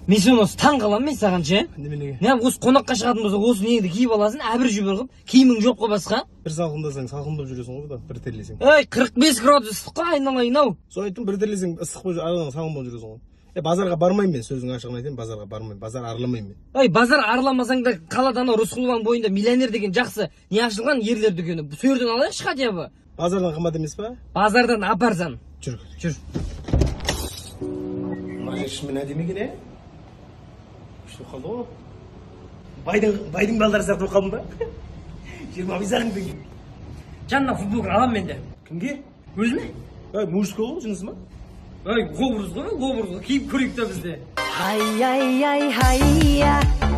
Мен сені осы таң қаламын мен саған ше. Неменеге? Неғып осы қонаққа шығатын болсақ осы неңді киіп аласың, әбір жүбір қылып, киімің жоқ қой басқа. Бір салқындасаң салқындап жүресің ғой да, бір терлесең. Ей, 45 градус ыстыққа айналайын ау. Сол айттым, бір терлесең ыстық болып арадан салқын болып жүресің ғой. Базарға бармаймын мен, сөздің ашығын айтайын, базарға бармаймын. Базар арламаймын мен. Ей, базар арламасаң да қалада анау Рысқұлованың бойында миллионер деген жақсы не ашылған ерлер дүкені. Сол жерден алайықшы хотя бы. Базардан қымбат емес па? Базардан апарсан. Жүр. Мына шынымен әдемі екен, Күшті қалды ғой. Байдың балдары сияқты болып қалдың ба? 20 теңге. Жанна футболка аламын мен де. Кімге? Өзіме? Мужской ғой, жынысы ма? Ой, образ ғой, киіп көрейік та бізде. Ай, ай, ай, ай, ай.